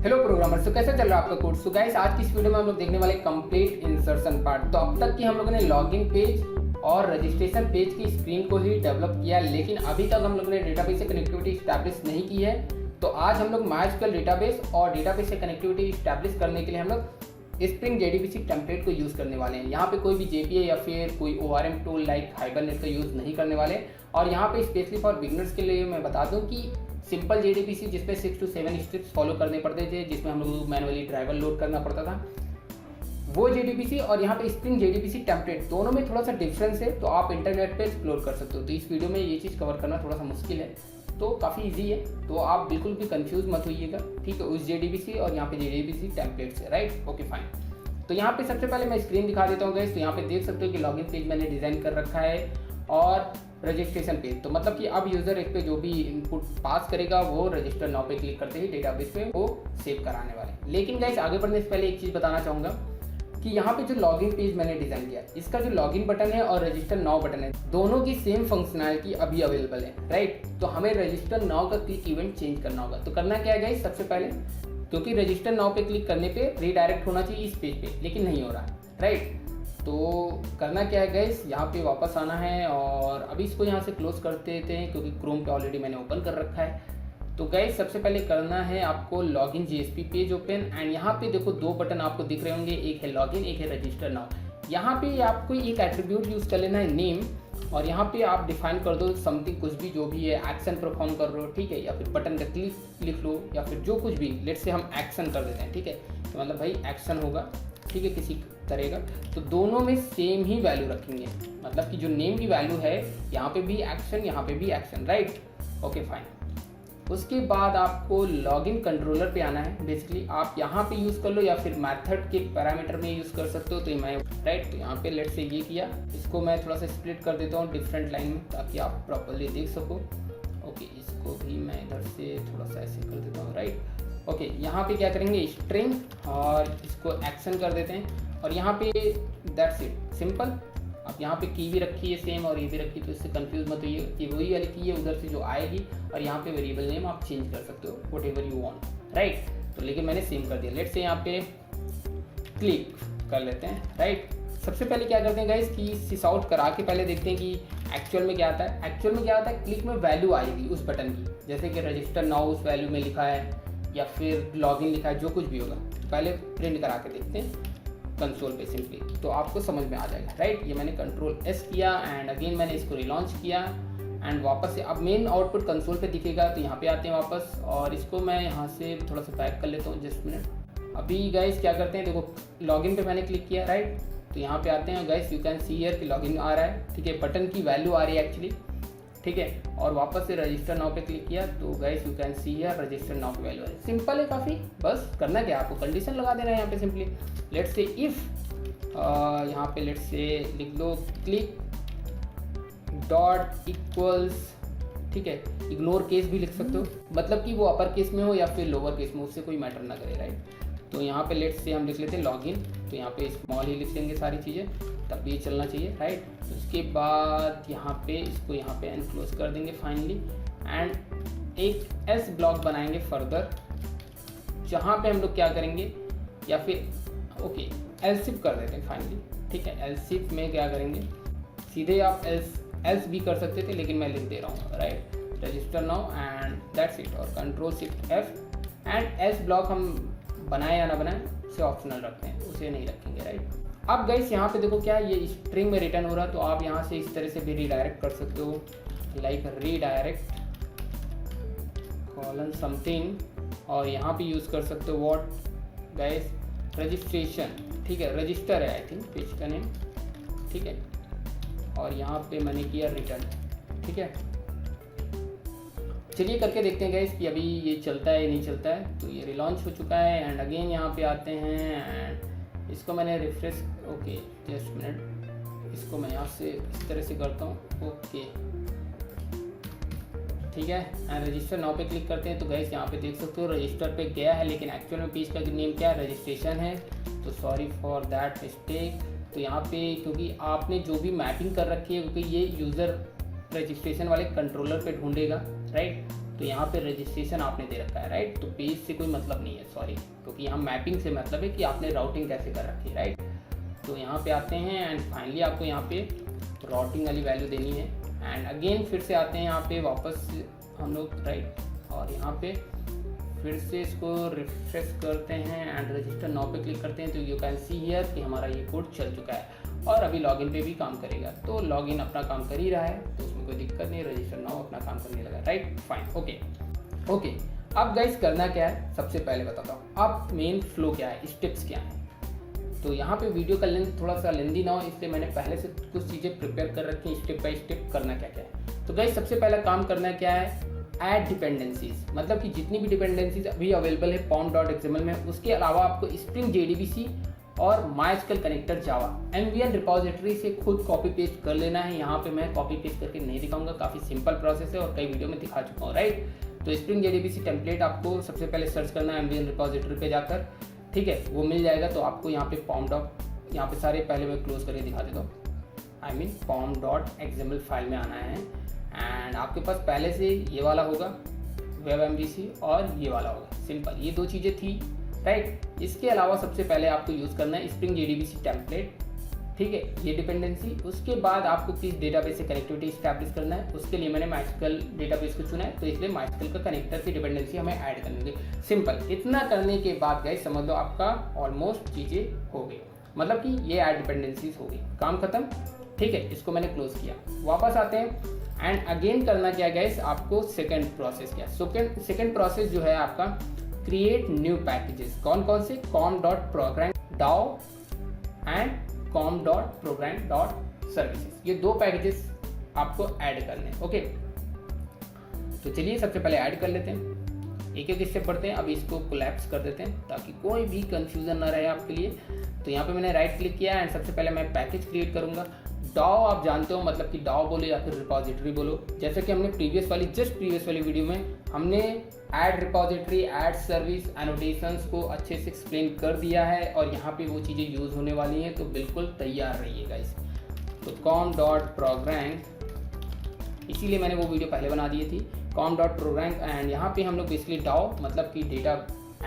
Hello programmer, तो कैसा चल रहा है आपका कोर्स। सो गाइस, आज की इस वीडियो में हम लोग देखने वाले कंप्लीट इंसर्शन पार्ट। तो अब तक की हम लोगों ने लॉगिन पेज और रजिस्ट्रेशन पेज की स्क्रीन को ही डेवलप किया, लेकिन अभी तक हम लोगों ने डेटाबेस से कनेक्टिविटी स्टैब्लिश नहीं की है। तो आज हम लोग माइस्क्यूएल डेटाबेस और डेटाबेस से कनेक्टिविटी स्टैब्लिश करने के लिए हम लोग स्प्रिंग जेडीबीसी टेम्पलेट को यूज़ करने वाले हैं। यहाँ पे कोई भी जेपीए या फिर कोई ओआरएम टूल लाइक हाइबरनेट का यूज़ नहीं करने वाले। और यहाँ पे स्पेशली फॉर बिगनर्स के लिए मैं बता दूँ कि सिंपल जेडीबीसी जिसमें 6 to 7 स्टेप्स फॉलो करने पड़ते थे, जिसमें हम लोग मैनुअली ड्राइवर लोड करना पड़ता था, वो जेडीबीसी और यहाँ पे स्प्रिंग जेडीबीसी टेम्पलेट दोनों में थोड़ा सा डिफरेंस है। तो आप इंटरनेट पे एक्सप्लोर कर सकते हो। तो इस वीडियो में ये चीज़ कवर करना थोड़ा सा मुश्किल है, तो काफ़ी ईजी है। तो आप बिल्कुल भी कंफ्यूज मत होइएगा, ठीक है, उस जेडीबीसी और यहाँ पे जेडीबीसी टेम्पलेट से, राइट। Okay fine. तो यहाँ पे सबसे पहले मैं स्क्रीन दिखा देता हूँ गाइस। तो यहाँ पे देख सकते हो कि लॉगिन पेज मैंने डिज़ाइन कर रखा है और रजिस्ट्रेशन पेज। तो मतलब कि अब यूज़र इस पे जो भी इनपुट पास करेगा वो रजिस्टर नाउ पे क्लिक करते ही डेटाबेस पे वो सेव कराने वाले। लेकिन गाइस, आगे बढ़ने से पहले एक चीज़ बताना चाहूँगा कि यहाँ पे जो लॉगिन पेज मैंने डिज़ाइन किया, इसका जो लॉगिन बटन है और रजिस्टर नाउ बटन है, दोनों की सेम फंक्शनैलिटी अभी अवेलेबल है, राइट। तो हमें रजिस्टर नाउ का क्लिक इवेंट चेंज करना होगा। तो करना क्या है गाइस, सबसे पहले, क्योंकि रजिस्टर नाउ पे क्लिक करने पे रीडायरेक्ट होना चाहिए इस पेज पे, लेकिन नहीं हो रहा, राइट। तो करना क्या है गाइस, यहाँ पे वापस आना है और अभी इसको यहाँ से क्लोज कर देते हैं क्योंकि क्रोम पे ऑलरेडी मैंने ओपन कर रखा है। तो गाइस, सबसे पहले करना है आपको login JSP page open, and यहाँ पे देखो दो बटन आपको दिख रहे होंगे, एक है लॉगिन, एक है रजिस्टर नाउ। यहाँ पे आपको एक एट्रीब्यूट यूज़ कर लेना है नेम, और यहाँ पे आप डिफाइन कर दो समथिंग, कुछ भी जो भी है, एक्शन परफॉर्म कर रहे हो, ठीक है, या फिर बटन का क्लिक लिख लो, या फिर जो कुछ भी, लेट से हम एक्शन कर देते हैं, ठीक है। तो मतलब भाई एक्शन होगा, ठीक है, किसी तरह का। तो दोनों में सेम ही वैल्यू रखेंगे, मतलब कि जो नेम की वैल्यू है यहाँ पे भी एक्शन, यहाँ पे भी एक्शन, राइट। Okay fine. उसके बाद आपको लॉगिन कंट्रोलर पे आना है। बेसिकली आप यहाँ पे यूज़ कर लो या फिर मेथड के पैरामीटर में यूज़ कर सकते हो। तो मैं राइट, तो यहाँ पे लेट से ये किया, इसको मैं थोड़ा सा स्प्लिट कर देता हूँ डिफरेंट लाइन में ताकि आप प्रॉपरली देख सको। ओके, इसको भी मैं इधर से थोड़ा सा ऐसे कर देता हूँ, राइट। ओके, यहाँ पे क्या करेंगे, स्ट्रिंग, और इसको एक्शन कर देते हैं, और यहाँ पे दैट्स इट, सिंपल। आप यहाँ पे की भी रखी है सेम और ये भी रखी, तो इससे कंफ्यूज मत होइए कि वही वाली की है उधर से जो आएगी, और यहाँ पे वेरिएबल नेम आप चेंज कर सकते हो what ever you want, right. तो लेकिन मैंने सेम कर दिया। लेट से यहाँ पे क्लिक कर लेते हैं, राइट। सबसे पहले क्या करते हैं गाइस कि सिस आउट करा के पहले देखते हैं कि एक्चुअल में क्या आता है। एक्चुअल में क्या आता है, क्लिक में वैल्यू आएगी उस बटन की, जैसे कि रजिस्टर नाउ उस वैल्यू में लिखा है या फिर लॉगिन लिखा है, जो कुछ भी होगा। तो पहले प्रिंट करा के देखते हैं कंसोल पे सिंपली, तो आपको समझ में आ जाएगा, राइट। ये मैंने कंट्रोल एस किया एंड अगेन मैंने इसको रिलॉन्च किया एंड वापस से अब मेन आउटपुट कंसोल पे दिखेगा। तो यहाँ पे आते हैं वापस, और इसको मैं यहाँ से थोड़ा सा बैक कर लेता हूँ, जस्ट मिनट। अभी गाइस क्या करते हैं, देखो लॉगिन पे मैंने क्लिक किया, राइट। तो यहाँ पे आते हैं guys, you can see here कि लॉगिन आ रहा है, ठीक है, बटन की वैल्यू आ रही है एक्चुअली, ठीक है। और वापस से रजिस्टर नाउ पे क्लिक किया तो guys you can see here register now की वैल्यू है। सिंपल है काफ़ी, बस करना क्या, आपको कंडीशन लगा देना है यहाँ पे सिंपली। लेट्स से इफ़ यहाँ पे लेट्स से लिख लो क्लिक डॉट इक्वल्स, ठीक है, इग्नोर केस भी लिख सकते हो, मतलब कि वो अपर केस में हो या फिर लोअर केस में, उससे कोई मैटर ना करे, राइट। तो यहाँ पे लेट्स से हम लिख लेते हैं लॉगिन, तो यहाँ पे स्मॉल ही लिख लेंगे सारी चीज़ें, तब ये चलना चाहिए, राइट। उसके बाद यहाँ पे इसको यहाँ पे एनक्लोज कर देंगे फाइनली, एंड एक एस ब्लॉक बनाएंगे फर्दर, जहाँ पे हम लोग क्या करेंगे, या फिर ओके एल्सिफ कर देते हैं फाइनली, ठीक है। एल्सिफ में क्या करेंगे, सीधे आप एल्स भी कर सकते थे, लेकिन मैं लिख दे रहा हूँ, right, register now and that's it, और control shift F, and S block हम बनाए या ना बनाए उसे ऑप्शनल रखते हैं, उसे नहीं रखेंगे, राइट। अब गाइस यहाँ पे देखो क्या ये स्ट्रिंग में रिटर्न हो रहा है, तो आप यहाँ से इस तरह से भी रीडायरेक्ट कर सकते हो, लाइक रीडायरेक्ट कॉलन समथिंग, और यहाँ पे यूज़ कर सकते हो व्हाट गाइस, रजिस्ट्रेशन, ठीक है, रजिस्टर है आई थिंक पेज का नेम, ठीक है। और यहाँ पे मैंने किया रिटर्न, ठीक है। चलिए करके देखते हैं गाइस कि अभी ये चलता है या नहीं चलता है। तो ये रिलॉन्च हो चुका है एंड अगेन यहाँ पे आते हैं एंड इसको मैंने रिफ्रेश, ओके जस्ट मिनट, इसको मैं यहाँ से इस तरह से करता हूँ, ओके ठीक है। एंड रजिस्टर नाउ पे क्लिक करते हैं तो गाइस यहाँ पे देख सकते हो रजिस्टर पे गया है, लेकिन एक्चुअल में पेज का नेम क्या है, रजिस्ट्रेशन है। तो सॉरी फॉर दैट मिस्टेक। तो यहाँ पे क्योंकि आपने जो भी मैपिंग कर रखी है, क्योंकि ये यूज़र रजिस्ट्रेशन वाले कंट्रोलर पे ढूंढेगा, राइट। तो यहाँ पे रजिस्ट्रेशन आपने दे रखा है, राइट। तो पेज से कोई मतलब नहीं है, सॉरी, क्योंकि यहाँ मैपिंग से मतलब है कि आपने राउटिंग कैसे कर रखी है, राइट। तो यहाँ पे आते हैं एंड फाइनली आपको यहाँ पे राउटिंग वाली वैल्यू देनी है। एंड अगेन फिर से आते हैं यहाँ पे वापस हम लोग, राइट, और यहाँ पे फिर से इसको रिफ्रेश करते हैं एंड रजिस्टर नाउ पे क्लिक करते हैं। तो यू कैन सी हियर कि हमारा ये कोड चल चुका है और अभी लॉगिन पे भी काम करेगा। तो लॉगिन अपना काम कर ही रहा है, तो उसमें कोई दिक्कत नहीं, रजिस्टर नाउ अपना काम करने लगा, राइट, फाइन, ओके। अब गाइस करना क्या है, सबसे पहले बताता हूँ अब मेन फ्लो क्या है, स्टेप्स क्या है। तो यहाँ पे वीडियो का लेंथ थोड़ा सा लेंदी ना हो, इसलिए मैंने पहले से कुछ चीज़ें प्रिपेयर कर रखी हैं, स्टेप बाय स्टेप करना क्या क्या है। तो गाइस सबसे पहला काम करना क्या है, ऐड डिपेंडेंसीज, मतलब कि जितनी भी डिपेंडेंसीज अभी अवेलेबल है pom.xml में, उसके अलावा आपको स्प्रिंग JDBC और MySQL कनेक्टर जावा MVN रिपोजिटरी से खुद कॉपी पेस्ट कर लेना है। यहाँ पे मैं कॉपी पेस्ट करके नहीं दिखाऊंगा, काफ़ी सिंपल प्रोसेस है और कई वीडियो में दिखा चुका हूँ, राइट। तो स्प्रिंग JDBC टेम्पलेट आपको सबसे पहले सर्च करना है MVN रिपोजिटरी पे जाकर, ठीक है, वो मिल जाएगा। तो आपको यहाँ पे यहाँ पे सारे पहले मैं क्लोज करके दिखा देता हूँ, pom.xml फाइल में आना है एंड आपके पास पहले से ये वाला होगा WebMVC और ये वाला होगा, सिंपल, ये दो चीज़ें थी, राइट। इसके अलावा सबसे पहले आपको यूज़ करना है स्प्रिंग JDBC टेम्पलेट, ठीक है, ये डिपेंडेंसी। उसके बाद आपको किस डेटाबेस से कनेक्टिविटी इस्टेब्लिश करना है, उसके लिए मैंने MySQL डेटाबेस को चुना है, तो इसलिए MySQL का कनेक्टर की डिपेंडेंसी हमें ऐड करनी है, सिंपल। इतना करने के बाद गाइस समझ लो आपका ऑलमोस्ट चीज़ें हो गई, मतलब कि ये ऐड डिपेंडेंसीज हो गई, काम खत्म, ठीक है। इसको मैंने क्लोज किया, वापस आते हैं एंड अगेन करना क्या गाइस, आपको सेकेंड प्रोसेस क्या, सेकेंड प्रोसेस जो है आपका क्रिएट न्यू पैकेजेस। कौन कौन से, com.program DAO एंड com.program.services, ये दो पैकेजेस आपको ऐड करने हैं, ओके। तो चलिए सबसे पहले ऐड कर लेते हैं, एक एक स्टेप बढ़ते हैं। अभी इसको कोलैप्स कर देते हैं ताकि कोई भी कंफ्यूजन ना रहे आपके लिए। तो यहाँ पे मैंने राइट क्लिक किया एंड सबसे पहले मैं पैकेज क्रिएट करूँगा। DAO आप जानते हो, मतलब कि DAO बोलो या फिर रिपोजिटरी बोलो, जैसे कि हमने प्रीवियस वाली वीडियो में हमने add repository, add service, annotations को अच्छे से एक्सप्लेन कर दिया है और यहाँ पे वो चीज़ें यूज़ होने वाली हैं, तो बिल्कुल तैयार रहिएगा इस। तो com.program, इसीलिए मैंने वो वीडियो पहले बना दी थी, com.program एंड यहाँ पे हम लोग बेसिकली DAO मतलब कि डेटा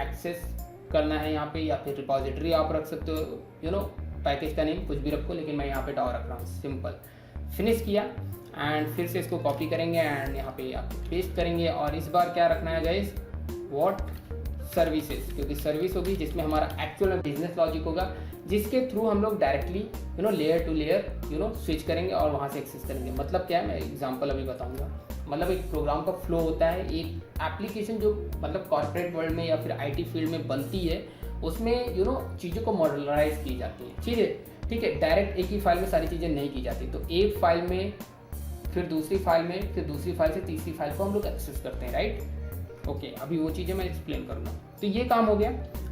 एक्सेस करना है यहाँ पे, या फिर रिपोजिटरी आप रख सकते हो, यू नो, पैकेज का नेम कुछ भी रखो, लेकिन मैं यहाँ पे DAO रख रहा हूँ, सिंपल। फिनिश किया एंड फिर से इसको कॉपी करेंगे एंड यहाँ पे आप पेस्ट करेंगे और इस बार क्या रखना है गाइस, व्हाट सर्विसेज, क्योंकि सर्विस होगी जिसमें हमारा एक्चुअल बिजनेस लॉजिक होगा, जिसके थ्रू हम लोग directly layer to layer switch करेंगे और वहाँ से एक्सेस करेंगे। मतलब क्या है, मैं एग्जांपल अभी बताऊंगा। मतलब एक प्रोग्राम का फ्लो होता है, एक एप्लीकेशन जो मतलब कॉर्पोरेट वर्ल्ड में या फिर IT फील्ड में बनती है, उसमें चीज़ों को मॉडलराइज की जाती है, ठीक है। डायरेक्ट एक ही फाइल में सारी चीज़ें नहीं की जाती, तो एक फाइल में, फिर दूसरी फाइल में, फिर दूसरी फाइल से तीसरी फाइल को हम लोग एक्सेस करते हैं, राइट, ओके। अभी वो चीज़ें मैं एक्सप्लेन करूँगा। तो ये काम हो गया।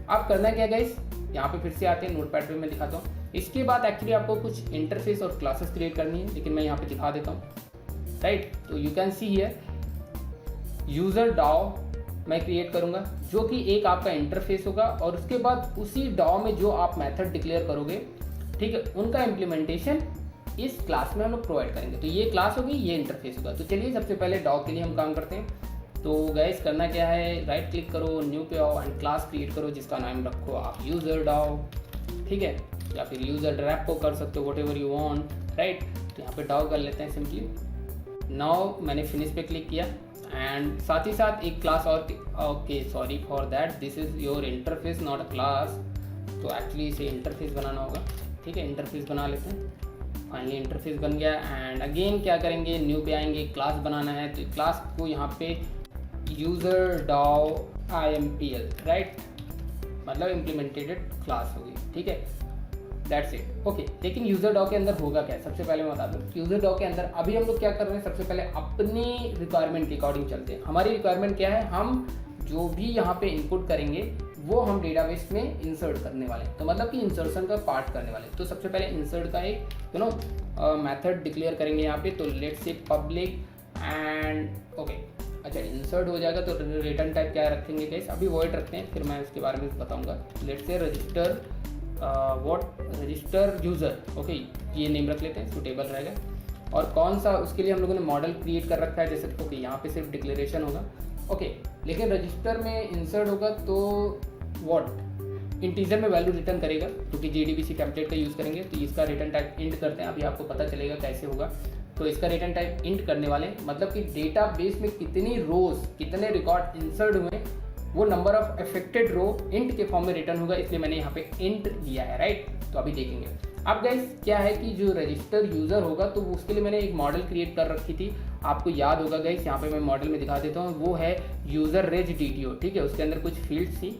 अब करना क्या गाइस, यहाँ पे फिर से आते हैं, नोटपैड पे मैं दिखाता हूँ। इसके बाद एक्चुअली आपको कुछ इंटरफेस और क्लासेस क्रिएट करनी है, लेकिन मैं यहाँ पे दिखा देता हूँ, राइट। तो you can see here user DAO मैं क्रिएट करूँगा, जो कि एक आपका इंटरफेस होगा, और उसके बाद उसी DAO में जो आप मेथड डिक्लेयर करोगे, ठीक है, उनका इम्प्लीमेंटेशन इस क्लास में हम लोग प्रोवाइड करेंगे। तो ये क्लास होगी, ये इंटरफेस होगा। तो चलिए सबसे पहले DAO के लिए हम काम करते हैं। तो गाइस करना क्या है, राइट क्लिक करो, न्यू पे आओ एंड क्लास क्रिएट करो, जिसका नाम रखो आप यूज़र DAO, ठीक है, या फिर यूज़र ड्रैप को कर सकते हो, what ever you want, right. तो यहाँ पे DAO कर लेते हैं सिंपली। नाउ मैंने फिनिश पे क्लिक किया एंड साथ ही साथ एक क्लास और, okay sorry for that, this is your interface not a class. तो एक्चुअली इसे इंटरफेस बनाना होगा, ठीक है, इंटरफेस बना लेते हैं। फाइनली इंटरफेस बन गया एंड अगेन क्या करेंगे, न्यू पे आएंगे, क्लास बनाना है। तो क्लास को यहाँ पे यूज़र DAO IMPL, राइट, मतलब इम्प्लीमेंटेड क्लास होगी, ठीक है, दैट्स इट, ओके। लेकिन यूज़र DAO के अंदर होगा क्या, सबसे पहले मैं बता दूँ। यूज़र DAO के अंदर अभी हम लोग क्या कर रहे हैं, सबसे पहले अपनी रिक्वायरमेंट के अकॉर्डिंग चलते हैं। हमारी रिक्वायरमेंट क्या है, हम जो भी यहाँ पे इनपुट करेंगे वो हम डेटाबेस में इंसर्ट करने वाले हैं, तो मतलब कि इंसर्शन का पार्ट करने वाले हैं। तो सबसे पहले इंसर्ट का एक मेथड डिक्लेयर करेंगे यहाँ पे। तो let's say public and okay, अच्छा इंसर्ट हो जाएगा तो रिटर्न टाइप क्या रखेंगे गाइस, अभी वॉइड रखते हैं, फिर मैं उसके बारे में बताऊंगा। Let's say register register user, okay, ये नेम रख लेते हैं, सूटेबल रहेगा। और कौन सा, उसके लिए हम लोगों ने मॉडल क्रिएट कर रखा है, जैसे ओके यहाँ पे सिर्फ डिक्लेरेशन होगा, ओके, लेकिन रजिस्टर में इंसर्ट होगा तो व्हाट इंटीजर में वैल्यू रिटर्न करेगा, क्योंकि JDBC टेम्पलेट का यूज़ करेंगे। तो इसका रिटर्न टाइप इंट करते हैं, अभी आपको पता चलेगा कैसे होगा। तो इसका रिटर्न टाइप इंट करने वाले, मतलब कि डेटाबेस में कितनी रोज कितने रिकॉर्ड इंसर्ट हुए वो number of affected row int के फॉर्म में रिटर्न होगा, इसलिए मैंने यहाँ पे इंट दिया है, राइट। तो अभी देखेंगे। अब गाइस क्या है कि जो रजिस्टर यूज़र होगा तो उसके लिए मैंने एक मॉडल क्रिएट कर रखी थी, आपको याद होगा गाइस, यहाँ पे मैं मॉडल में दिखा देता हूँ। वो है यूज़र रेज DTO, ठीक है। उसके अंदर कुछ फील्ड्स थी,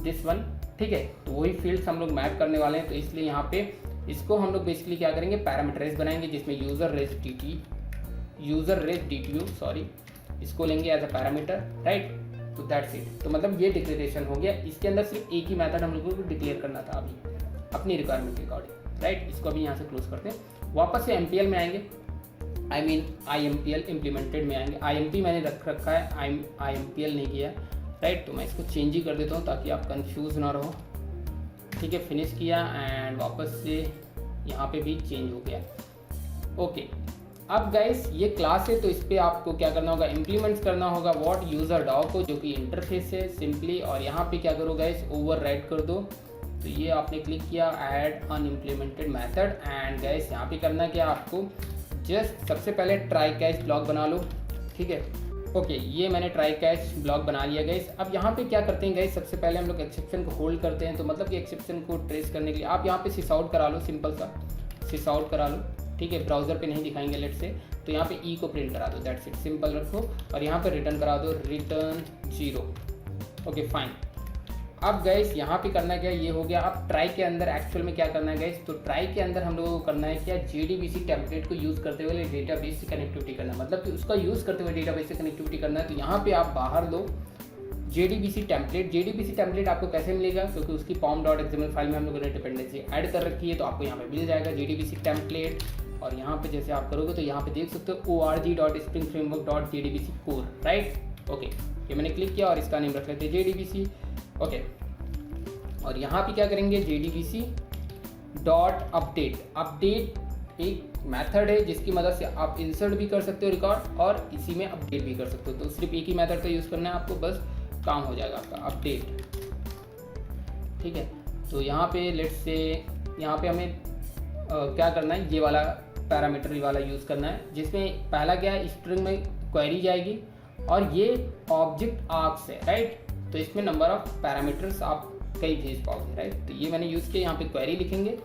दिस वन, ठीक है। तो वही फील्ड्स हम लोग मैप करने वाले हैं। तो इसलिए यहाँ पे इसको हम लोग बेसिकली क्या करेंगे, पैरामीटराइज बनाएंगे, जिसमें यूज़र रेज DTO सॉरी, इसको लेंगे एज अ पैरामीटर, राइट। तो दैट्स इट। तो मतलब ये डिक्लेरेशन हो गया। इसके अंदर सिर्फ एक ही मेथड हम लोगों को डिक्लेयर करना था अभी अपनी रिक्वायरमेंट के अकॉर्डिंग, राइट। इसको अभी यहाँ से क्लोज करते हैं। वापस से MPL में आएंगे, IMPL इम्प्लीमेंटेड में आएंगे। IMP मैंने रख रखा है, IMPL नहीं किया, राइट। तो मैं इसको चेंज ही कर देता हूँ ताकि आप कंफ्यूज ना रहो, ठीक है। फिनिश किया एंड वापस से यहाँ पे भी चेंज हो गया, ओके। अब गाइस ये क्लास है, तो इस पर आपको क्या करना होगा, इम्प्लीमेंट करना होगा व्हाट यूज़र डॉ को, जो कि इंटरफेस है सिंपली। और यहाँ पे क्या करो गाइस, ओवरराइड कर दो। तो ये आपने क्लिक किया, ऐड अनइम्प्लीमेंटेड मेथड, एंड गाइस यहाँ पे करना क्या आपको, जस्ट सबसे पहले ट्राई कैच ब्लॉक बना लो, ठीक है। ओके, ये मैंने ट्राई कैच ब्लॉक बना लिया गाइस। अब यहाँ पे क्या करते हैं गाइस, सबसे पहले हम लोग एक्सेप्शन को होल्ड करते हैं। तो मतलब कि एक्सेप्शन को ट्रेस करने के लिए आप यहाँ पे सिस आउट करा लो, सिंपल सा सिस आउट करा लो, ठीक है। ब्राउजर पे नहीं दिखाएंगे लेट से, तो यहाँ पे ई को प्रिंट करा दो, दैट्स इट, सिंपल रखो। और यहाँ पे रिटर्न करा दो, रिटर्न 0, ओके फाइन। अब गाइस यहाँ पे करना क्या, ये हो गया। अब ट्राई के अंदर एक्चुअल में क्या करना है गाइस, तो ट्राई के अंदर हम लोगों को करना है क्या, JDBC टेम्पलेट को यूज़ करते हुए डेटाबेस से कनेक्टिविटी करना है, मतलब कि उसका यूज़ करते हुए डेटाबेस से कनेक्टिविटी करना है। तो यहाँ पे आप बाहर लो JDBC टेम्पलेट आपको कैसे मिलेगा, क्योंकि उसकी pom.xml फाइल में हम लोगों ने डिपेंडेंसी ऐड कर रखी है, तो आपको यहाँ पे मिल जाएगा JDBC टेम्पलेट। और यहाँ पे जैसे आप करोगे तो यहाँ पे देख सकते हो org.springframework.jdbc core, राइट, ओके। ये मैंने क्लिक किया और इसका नेम रख लेते हैं JDBC, ओके। और यहाँ पे क्या करेंगे, JDBC डॉट अपडेट एक मेथड है जिसकी मदद से आप इंसर्ट भी कर सकते हो रिकॉर्ड और इसी में अपडेट भी कर सकते हो। तो सिर्फ एक ही मेथड का यूज़ करना है आपको, बस काम हो जाएगा आपका अपडेट, ठीक है। तो यहाँ पे लेट्स से यहाँ पे हमें क्या करना है, ये वाला पैरामीटर वाला यूज़ करना है, जिसमें पहला क्या है, स्ट्रिंग में क्वेरी जाएगी और ये ऑब्जेक्ट आर्क्स है, राइट। तो इसमें नंबर ऑफ पैरामीटर्स आप कई भेज पाओगे, राइट। तो ये मैंने यूज़ किया, यहाँ पे क्वेरी लिखेंगे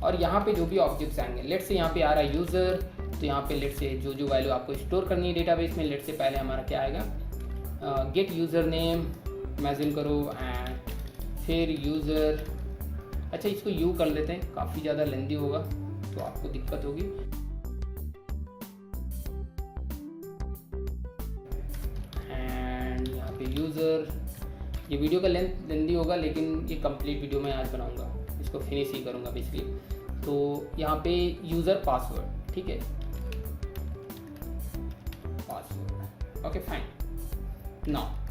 और यहाँ पे जो भी ऑब्जेक्ट्स आएंगे, लेट से यहाँ पे आ रहा है यूज़र, तो यहाँ पे लेट से जो वैल्यू आपको स्टोर करनी है डेटाबेस में, लेट से पहले हमारा क्या आएगा, गेट यूज़र नेम इमेजिन करो एंड फिर यूज़र, अच्छा इसको यू कर लेते हैं, काफ़ी ज़्यादा लेंदी होगा तो आपको दिक्कत होगी। एंड यहाँ पे यूज़र, ये वीडियो का लेंदी होगा लेकिन ये कंप्लीट वीडियो मैं आज बनाऊंगा, इसको फिनिश ही करूँगा बेसिकली। तो यहाँ पे यूज़र पासवर्ड, ठीक है, पासवर्ड, ओके फाइन। नाउ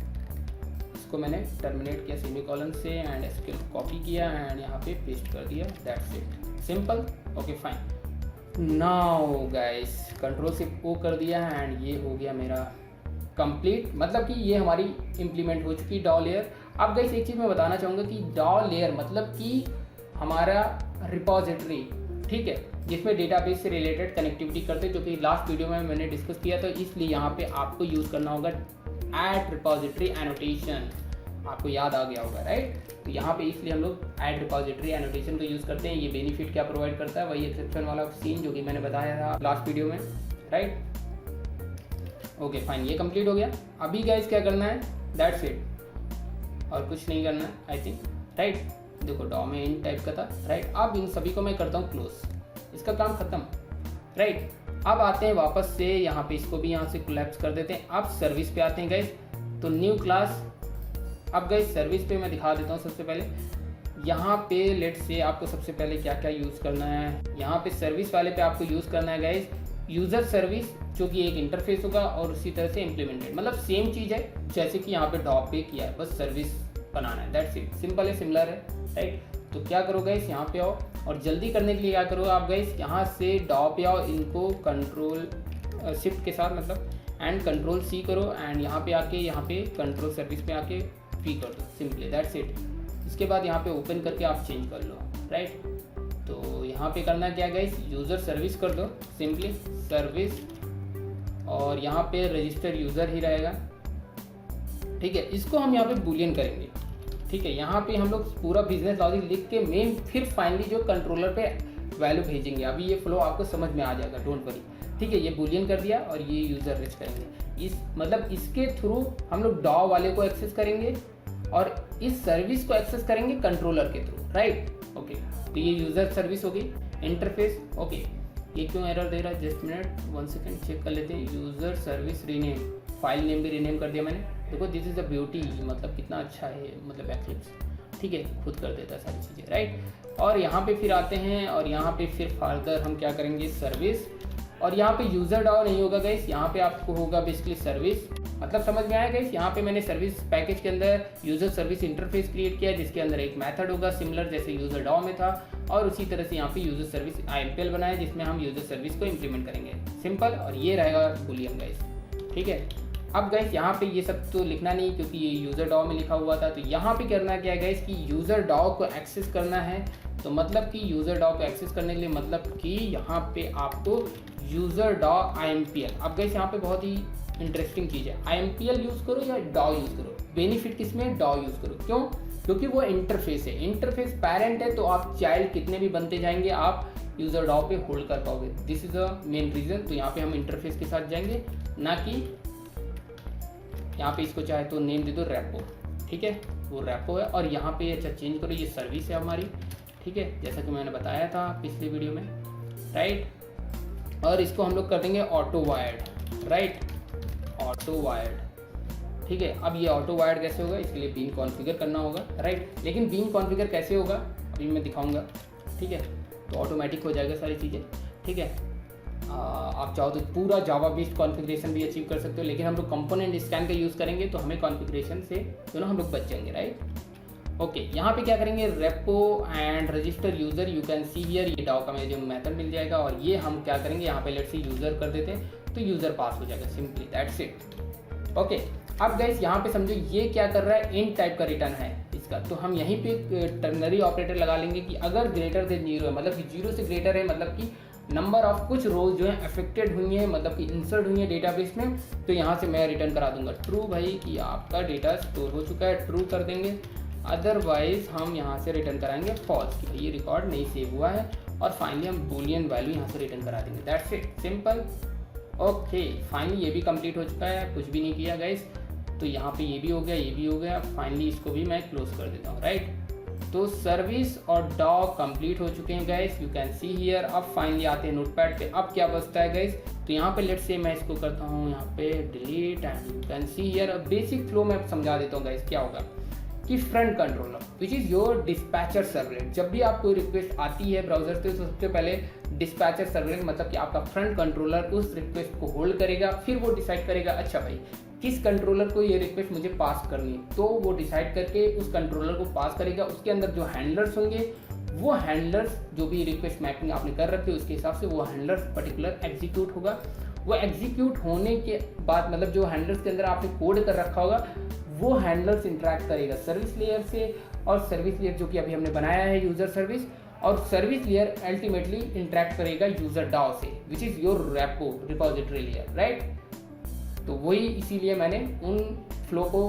इसको मैंने टर्मिनेट किया सेमीकोलन से एंड एसक्यूएल कॉपी किया एंड यहाँ पे पेस्ट कर दिया, that's it, simple, okay fine. Now guys control से ओ कर दिया एंड ये हो गया मेरा कंप्लीट, मतलब कि ये हमारी इम्प्लीमेंट हो चुकी डॉ लेयर। अब गाइस एक चीज़ मैं बताना चाहूँगा कि डॉ लेयर मतलब कि हमारा रिपोजिटरी, ठीक है, जिसमें डेटाबेस से रिलेटेड कनेक्टिविटी करते हैं, जो कि लास्ट वीडियो में मैंने डिस्कस किया था। इसलिए यहाँ पे आपको यूज़ करना होगा ऐड रिपोजिटरी एनोटेशन, आपको याद आ गया होगा, राइट। तो यहाँ पे इसलिए हम लोग ऐड रिपोजिटरी एनोटेशन को यूज़ करते हैं। ये बेनिफिट क्या प्रोवाइड करता है, वही एक्सेप्शन वाला सीन जो कि मैंने बताया था लास्ट वीडियो में, राइट, ओके फाइन। ये कंप्लीट हो गया। अभी गाइस क्या करना है, दैट्स इट, और कुछ नहीं करना है आई थिंक, राइट। देखो डॉ में इन टाइप का था, राइट। अब इन सभी को मैं करता हूँ क्लोज, इसका काम खत्म, राइट। अब आते हैं वापस से यहाँ पे, इसको भी यहाँ से कोलैप्स कर देते हैं। अब सर्विस पे आते हैं गाइस, तो न्यू क्लास। अब गाइस सर्विस पे मैं दिखा देता हूँ सबसे पहले। यहाँ पे लेट से आपको सबसे पहले क्या क्या यूज़ करना है, यहाँ पे सर्विस वाले पे आपको यूज़ करना है गाइस यूज़र सर्विस, जो कि एक इंटरफेस होगा और उसी तरह से इम्प्लीमेंटेड, मतलब सेम चीज़ है जैसे कि यहाँ पे डॉप पे किया है, बस सर्विस बनाना है, दैट्स इट, सिंपल है, सिमिलर है, राइट। तो क्या करो गाइस, यहाँ पे आओ और जल्दी करने के लिए क्या करो आप गाइस, यहाँ से डॉ पे आओ, इनको कंट्रोल शिफ्ट के साथ मतलब एंड कंट्रोल सी करो एंड यहाँ पे आके यहाँ पे कंट्रोल सर्विस पे आके फ्री कर दो, सिंपली दैट्स इट। इसके बाद यहाँ पे ओपन करके आप चेंज कर लो, राइट। तो यहाँ पे करना क्या गाइस, यूज़र सर्विस कर दो, सिंपली सर्विस, और यहाँ पे रजिस्टर यूज़र ही रहेगा, ठीक है। इसको हम यहाँ पे बूलियन करेंगे, ठीक है। यहाँ पे हम लोग पूरा बिजनेस लॉजिक लिख के मेन फिर फाइनली जो कंट्रोलर पे वैल्यू भेजेंगे। अभी ये फ्लो आपको समझ में आ जाएगा, डोंट वरी, ठीक है। ये बूलियन कर दिया और ये यूज़र रिच करेंगे। इस मतलब इसके थ्रू हम लोग डॉ वाले को एक्सेस करेंगे और इस सर्विस को एक्सेस करेंगे कंट्रोलर के थ्रू, राइट। ओके, तो ये यूज़र सर्विस होगी, इंटरफेस। ओके, ये क्यों एरर दे रहा है, जस्ट मिनट 1 सेकेंड चेक कर लेते हैं। User service rename, file name भी रीनेम कर दिया मैंने। देखो दिस इज़ द ब्यूटी, मतलब कितना अच्छा है, मतलब एक्लिप्स, ठीक है, खुद कर देता है सारी चीज़ें, राइट। और यहाँ पे फिर आते हैं और यहाँ पे फिर फर्दर हम क्या करेंगे, सर्विस, और यहाँ पे यूज़र डॉ नहीं होगा गाइस, यहाँ पे आपको होगा बेसिकली सर्विस। मतलब समझ में आया गाइस। यहाँ पे मैंने सर्विस पैकेज के अंदर यूज़र सर्विस इंटरफेस क्रिएट किया, जिसके अंदर एक मेथड होगा सिमिलर जैसे यूज़र डॉ में था, और उसी तरह से यहाँ पे यूज़र सर्विस IMPL बनाया जिसमें हम यूज़र सर्विस को इम्प्लीमेंट करेंगे, सिंपल। और ये रहेगा बूलियन गाइस, ठीक है। अब गाइस यहाँ पे ये सब तो लिखना नहीं क्योंकि ये यूज़र डॉ में लिखा हुआ था। तो यहाँ पे करना क्या है गाइस कि यूज़र डॉ को एक्सेस करना है। तो मतलब कि यूज़र डॉ को एक्सेस करने के लिए मतलब कि यहाँ पे आपको यूज़र डॉ IMPL। अब गाइस यहाँ पे बहुत ही इंटरेस्टिंग चीज़ है, IMPL यूज़ करो या डॉ यूज़ करो, बेनिफिट किसमें, डॉ यूज़ करो। क्यों? क्योंकि वो इंटरफेस है, इंटरफेस पैरेंट है, तो आप चाइल्ड कितने भी बनते जाएंगे आप यूज़र डॉ पे होल्ड कर पाओगे। This is the main reason. तो यहाँ पे हम इंटरफेस के साथ जाएंगे, ना कि यहाँ पे इसको चाहे तो नेम दे दो रैपो, ठीक है, वो रैपो है। और यहाँ पे अच्छा चेंज करो, ये सर्विस है हमारी, ठीक है, जैसा कि मैंने बताया था पिछले वीडियो में, राइट। और इसको हम लोग कर देंगे auto wired, right, auto wired, ठीक है। अब ये ऑटो वायर्ड कैसे होगा, इसके लिए बीन कॉन्फ़िगर करना होगा, राइट। लेकिन बीन कॉन्फ़िगर कैसे होगा अभी मैं दिखाऊंगा, ठीक है। तो ऑटोमेटिक हो जाएगा सारी चीज़ें, ठीक है। आप चाहो तो पूरा जावा बेस्ड कॉन्फ़िगरेशन भी अचीव कर सकते हो, लेकिन हम लोग कंपोनेंट स्कैन का यूज़ करेंगे तो हमें कॉन्फ़िगरेशन से दोनों हम लोग बच जाएंगे, राइट। ओके, यहाँ पे क्या करेंगे, repo and register user, you can see here, ये डाउ का मुझे जो मेथड मिल जाएगा। और ये हम क्या करेंगे, यहाँ पे लेट्स से यूज़र कर देते हैं, तो यूज़र पास हो जाएगा, सिंपली दैट्स इट। ओके, अब गाइस यहाँ पे समझो ये क्या कर रहा है, इन टाइप का रिटर्न है इसका। तो हम यहीं पे टर्नरी ऑपरेटर लगा लेंगे कि अगर ग्रेटर देन 0 है, मतलब कि 0 से ग्रेटर है, मतलब कि नंबर ऑफ कुछ रोज जो है अफेक्टेड हुई हैं, मतलब कि इंसर्ट हुई है डेटाबेस में, तो यहाँ से मैं रिटर्न करा दूंगा ट्रू भाई कि आपका डेटा स्टोर हो चुका है, ट्रू कर देंगे। अदरवाइज हम यहाँ से रिटर्न कराएंगे फॉल्स कि भाई ये रिकॉर्ड नहीं सेव हुआ है, और फाइनली हम बूलियन वैल्यू यहाँ से रिटर्न करा देंगे, that's it, simple. Okay, finally ये भी कंप्लीट हो चुका है, कुछ भी नहीं किया गाइस। तो यहाँ पे ये भी हो गया, ये भी हो गया, फाइनली इसको भी मैं क्लोज कर देता हूँ, राइट। तो सर्विस और डॉ कंप्लीट हो चुके हैं guys, you can see here. अब फाइनली आते हैं नोटपैड पे, अब क्या बचता है गाइस, तो यहाँ पे लेट्स से मैं इसको करता हूँ यहाँ पे delete and you can see here. अब बेसिक फ्लो मैं समझा देता हूँ गाइस, क्या होगा कि front controller which is your dispatcher servlet. जब भी आपको रिक्वेस्ट आती है ब्राउजर से, तो सबसे पहले डिस्पैचर सर्वलेट मतलब कि आपका फ्रंट कंट्रोलर उस रिक्वेस्ट को होल्ड करेगा, फिर वो डिसाइड करेगा अच्छा भाई किस कंट्रोलर को ये रिक्वेस्ट मुझे पास करनी है, तो वो डिसाइड करके उस कंट्रोलर को पास करेगा। उसके अंदर जो हैंडलर्स होंगे, वो हैंडलर्स जो भी रिक्वेस्ट मैपिंग आपने कर रखी है उसके हिसाब से वो हैंडलर्स पर्टिकुलर एग्जीक्यूट होगा। वो एग्जीक्यूट होने के बाद मतलब जो हैंडलर्स के अंदर आपने कोड कर रखा होगा, वो हैंडलर्स इंटरेक्ट करेगा सर्विस लेयर से, और सर्विस लेयर जो कि अभी हमने बनाया है यूज़र सर्विस, और सर्विस लेयर अल्टीमेटली इंटरेक्ट करेगा यूज़र डॉ से, which is your repo repository layer, right. तो वही इसीलिए मैंने उन फ्लो को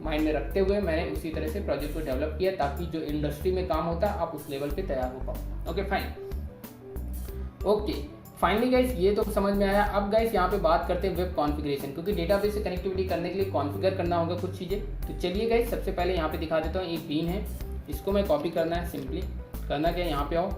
माइंड में रखते हुए मैंने उसी तरह से प्रोजेक्ट को डेवलप किया, ताकि जो इंडस्ट्री में काम होता है आप उस लेवल पे तैयार हो पाओ। Okay fine, okay finally guys ये तो समझ में आया। अब गाइस यहाँ पे बात करते हैं वेब कॉन्फ़िगरेशन, क्योंकि डेटाबेस से कनेक्टिविटी करने के लिए कॉन्फ़िगर करना होगा कुछ चीज़ें। तो चलिए गाइस सबसे पहले यहाँ पे दिखा देता हूँ, एक बीन है, इसको मैं कॉपी करना है। सिंपली करना क्या है, यहाँ पे आओ,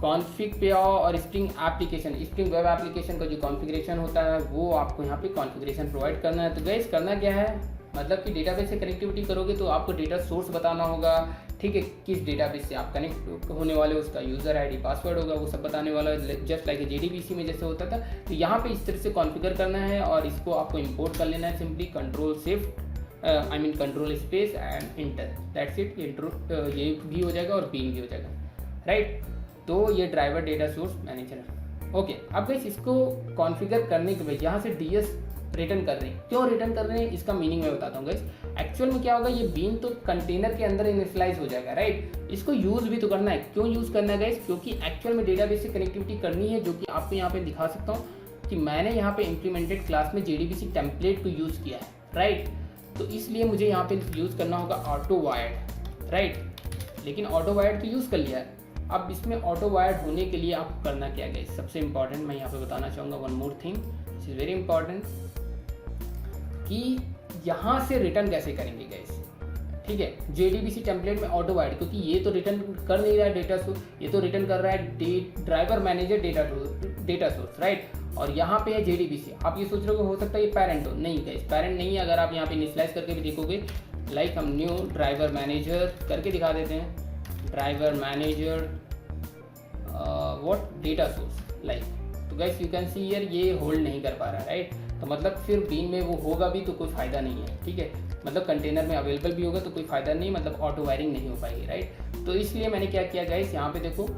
कॉन्फ़िग पे आओ, और spring application, spring web application का जो कॉन्फ़िगरेशन होता है वो आपको यहाँ पे कॉन्फ़िगरेशन प्रोवाइड करना है। तो गाइस करना क्या है, मतलब कि डेटाबेस से कनेक्टिविटी करोगे तो आपको डेटा सोर्स बताना होगा, ठीक है, किस डेटाबेस से आप कनेक्ट होने वाले, उसका यूज़र आईडी पासवर्ड होगा, वो सब बताने वाला है, जस्ट लाइक JDBC में जैसे होता था। तो यहाँ पे इस तरह से कॉन्फ़िगर करना है, और इसको आपको इंपोर्ट कर लेना है, simply control shift control space and inter, that's it. ये भी हो जाएगा और बीन भी हो जाएगा, राइट। तो ये driver data source manager, okay, अब गाइस इसको कॉन्फ़िगर करने के बाद यहाँ से ds रिटर्न कर रहे हैं। क्यों रिटर्न कर रहे हैं इसका मीनिंग मैं बताता हूँ गाइस। एक्चुअल में क्या होगा, ये बीन तो कंटेनर के अंदर इनिशियलाइज हो जाएगा, राइट। इसको यूज़ भी तो करना है। क्यों यूज़ करना है गाइस, क्योंकि एक्चुअल में डेटाबेस से कनेक्टिविटी करनी है, जो कि आपको यहाँ पे दिखा सकता हूँ कि मैंने यहाँ पे इम्प्लीमेंटेड क्लास में JDBC टेम्पलेट को यूज़ किया है, राइट। तो इसलिए मुझे यहाँ पे यूज़ करना होगा ऑटो वायर्ड, राइट। लेकिन ऑटो वायर्ड तो यूज़ कर लिया है। अब इसमें ऑटो वायर्ड होने के लिए आपको करना क्या है गाइस, सबसे इंपॉर्टेंट मैं यहाँ पे बताना चाहूँगा one more thing which is very important, कि यहाँ से रिटर्न कैसे करेंगे गाइस, ठीक है। JDBC टेम्पलेट में ऑटो वायर्ड, क्योंकि ये तो रिटर्न कर नहीं रहा है डेटा सोर्स, ये तो रिटर्न कर रहा है driver manager data source, right. और यहाँ पे है JDBC। आप ये सोच रहे हो सकता है ये पैरेंट हो, नहीं गाइस पैरेंट नहीं है। अगर आप यहाँ पे इनिशियलाइज करके भी देखोगे, लाइक हम न्यू ड्राइवर मैनेजर करके दिखा देते हैं, driver manager what data source like, तो guys you can see here ये होल्ड नहीं कर पा रहा है, राइट। तो मतलब फिर बीन में वो होगा भी तो कोई फ़ायदा नहीं है, ठीक है। मतलब कंटेनर में अवेलेबल भी होगा तो कोई फ़ायदा नहीं, मतलब ऑटो वायरिंग नहीं हो पाएगी, राइट। तो इसलिए मैंने क्या किया गाइस, यहाँ पे देखो,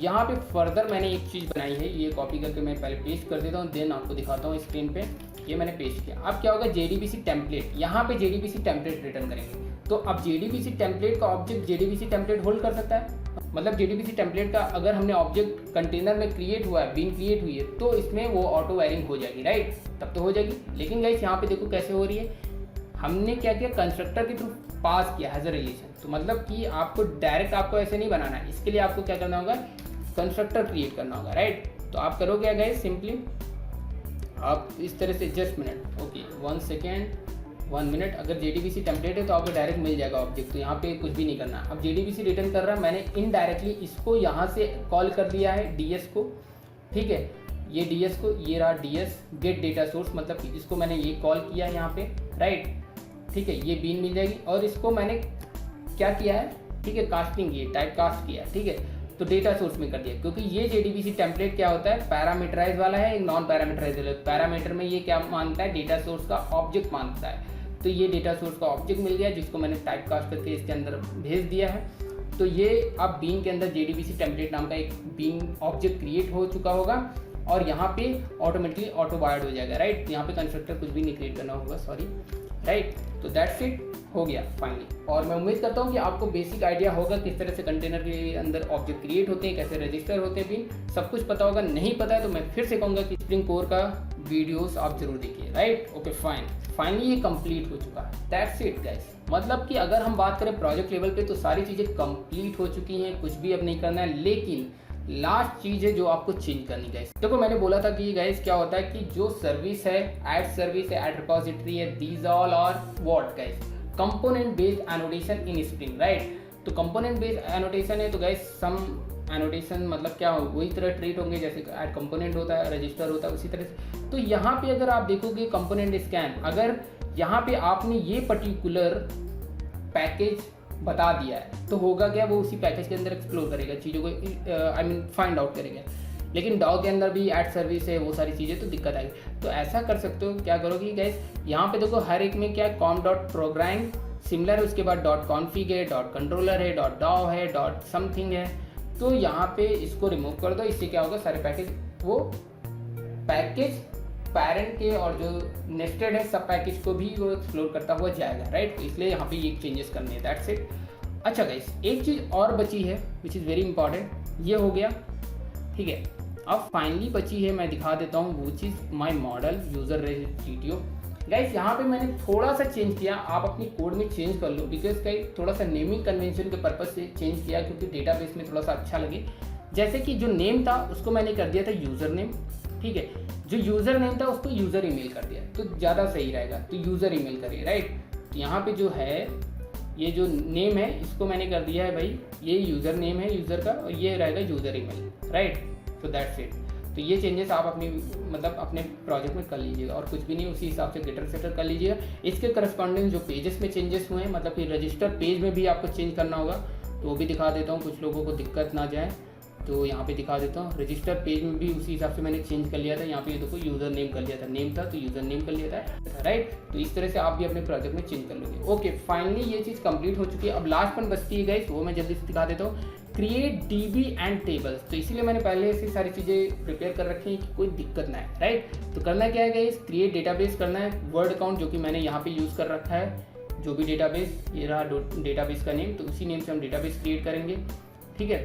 यहाँ पे फर्दर मैंने एक चीज़ बनाई है, ये कॉपी करके मैं पहले पेस्ट कर देता हूँ, देन आपको दिखाता हूँ स्क्रीन पे। ये मैंने पेस्ट किया। अब क्या होगा, JDBC टेम्पलेट, यहाँ पे JDBC टेम्पलेट रिटर्न करेंगे। तो अब JDBC टेम्पलेट का ऑब्जेक्ट JDBC टेम्पलेट होल्ड कर सकता है। मतलब JDBC टेम्पलेट का अगर हमने ऑब्जेक्ट कंटेनर में क्रिएट हुआ है, बीन क्रिएट हुई है, तो इसमें वो ऑटो वायरिंग हो जाएगी, राइट, तब तो हो जाएगी। लेकिन गाइस यहाँ पे देखो कैसे हो रही है, हमने क्या किया, कंस्ट्रक्टर के थ्रू पास किया एज अ रिलेशन। तो मतलब कि आपको डायरेक्ट आपको ऐसे नहीं बनाना है, इसके लिए आपको क्या करना होगा, कंस्ट्रक्टर क्रिएट करना होगा, राइट। तो आप करोगे क्या गाइस, सिंपली आप इस तरह से, just minute, okay 1 second 1 minute, अगर JDBC टेम्पलेट है तो आपको डायरेक्ट मिल जाएगा ऑब्जेक्ट, तो यहाँ पे कुछ भी नहीं करना। अब JDBC रिटर्न कर रहा है, मैंने इनडायरेक्टली इसको यहाँ से कॉल कर दिया है DS को, ठीक है। ये DS को, ये रहा DS गेट डेटा सोर्स, मतलब कि इसको मैंने ये कॉल किया है यहाँ पे, राइट, ठीक है। ये बीन मिल जाएगी और इसको मैंने क्या किया है, ठीक है, कास्टिंग की, टाइप कास्ट किया, ठीक है। तो डेटा सोर्स में कर दिया, क्योंकि ये JDBC टेम्पलेट क्या होता है, पैरामीटराइज वाला है, एक नॉन पैरामीटराइज वाला है। पैरामीटर में ये क्या मानता है, डेटा सोर्स का ऑब्जेक्ट मानता है। तो ये डेटा सोर्स का ऑब्जेक्ट मिल गया, जिसको मैंने टाइप कास्ट करके इसके अंदर भेज दिया है। तो ये अब बीन के अंदर JDBC टेम्पलेट नाम का एक बीन ऑब्जेक्ट क्रिएट हो चुका होगा, और यहाँ पे ऑटोमेटिकली ऑटो वायर्ड हो जाएगा, राइट। यहाँ पे कंस्ट्रक्टर कुछ भी नहीं क्रिएट करना होगा, सॉरी, राइट। तो दैट्स इट, हो गया फाइनली। और मैं उम्मीद करता हूँ कि आपको बेसिक आइडिया होगा किस तरह से कंटेनर के अंदर ऑब्जेक्ट क्रिएट होते हैं, कैसे रजिस्टर होते हैं, बीन सब कुछ पता होगा। नहीं पता है तो मैं फिर से कहूँगा कि स्प्रिंग कोर का वीडियोस आप जरूर देखिए, राइट। ओके फाइन, फाइनली ये कंप्लीट हो चुका है, दैट्स इट गाइस। मतलब कि अगर हम बात करें प्रोजेक्ट लेवल पे तो सारी चीज़ें कंप्लीट हो चुकी हैं, कुछ भी अब नहीं करना है। लेकिन लास्ट चीज़ है जो आपको चेंज करनी गाइस। देखो मैंने बोला था कि गाइस क्या होता है कि जो सर्विस है, ऐड सर्विस है, ऐड रिपोजिटरी है, these all are what guys, component based annotation in Spring, right. तो कंपोनेंट बेस्ड एनोटेशन है तो गाइस सम एनोटेशन मतलब क्या हो, वही तरह ट्रीट होंगे जैसे ऐड कंपोनेंट होता है, रजिस्टर होता है, उसी तरह से। तो यहाँ पे अगर आप देखोगे कंपोनेंट स्कैन, अगर यहाँ पे आपने ये पर्टिकुलर पैकेज बता दिया है तो होगा क्या, वो उसी पैकेज के अंदर एक्सप्लोर करेगा चीज़ों को, आई मीन फाइंड आउट करेगा। लेकिन डॉग के अंदर भी ऐड सर्विस है, वो सारी चीज़ें तो दिक्कत आएगी। तो ऐसा कर सकते हो, क्या करोगे गाइस, यहाँ पे देखो हर एक में क्या com.program सिमिलर है, उसके बाद .config है, .controller है, .dow है, .something है। तो यहाँ पे इसको रिमूव कर दो, इससे क्या होगा, सारे पैकेज वो पैकेज पैरेंट के और जो नेस्टेड है सब पैकेज को भी वो एक्सप्लोर करता हुआ जाएगा, राइट। तो इसलिए यहाँ पे ये चेंजेस करने हैं, दैट्स इट। अच्छा गाइस, एक चीज़ और बची है विच इज़ वेरी इंपॉर्टेंट, ये हो गया, ठीक है। अब फाइनली बची है, मैं दिखा देता हूँ, वो चीज़ माई मॉडल यूज़र रेजिस्ट्रीटियो। गाइस यहाँ पे मैंने थोड़ा सा चेंज किया, आप अपनी कोड में चेंज कर लो, बिकॉज गाइस थोड़ा सा नेमिंग कन्वेंशन के पर्पज से चेंज किया, क्योंकि डेटाबेस में थोड़ा सा अच्छा लगे। जैसे कि जो नेम था उसको मैंने कर दिया था यूज़र नेम, ठीक है। जो यूज़र नेम था उसको यूज़र ईमेल कर दिया, तो ज़्यादा सही रहेगा, तो यूज़र ईमेल करिए, राइट। तो यहाँ पे जो है ये जो नेम है इसको मैंने कर दिया है भाई, ये यूज़र नेम है यूज़र का, और ये रहेगा यूज़र ईमेल, राइट। तो दैट्स इट। तो ये चेंजेस आप अपनी मतलब अपने प्रोजेक्ट में कर लीजिएगा, और कुछ भी नहीं, उसी हिसाब से गिटर सेटर कर लीजिएगा। इसके करस्पॉन्डिंग जो पेजेस में चेंजेस हुए हैं, मतलब कि रजिस्टर पेज में भी आपको चेंज करना होगा, तो वो भी दिखा देता हूँ, कुछ लोगों को दिक्कत ना जाए। तो यहाँ पे दिखा देता हूँ, रजिस्टर पेज में भी उसी हिसाब से मैंने चेंज कर लिया था। यहाँ पे देखो यूज़र नेम कर लिया था, नेम था तो यूज़र नेम कर लिया था, राइट। तो इस तरह से आप भी अपने प्रोजेक्ट में चेंज कर लोगे। ओके फाइनली ये चीज़ कंप्लीट हो चुकी है। अब लास्ट वन बचती है गाइस, वो मैं जल्दी से दिखा देता हूँ क्रिएट डीबी एंड टेबल्स, तो इसीलिए मैंने पहले से सारी चीज़ें प्रिपेयर कर रखी हैं कि कोई दिक्कत ना है, राइट। तो करना क्या है गाइस, क्रिएट डेटाबेस करना है, वर्ड अकाउंट जो कि मैंने यहाँ पे यूज़ कर रखा है, जो भी डेटाबेस, ये रहा डेटाबेस का नेम, तो उसी नेम से हम डेटाबेस क्रिएट करेंगे, ठीक है।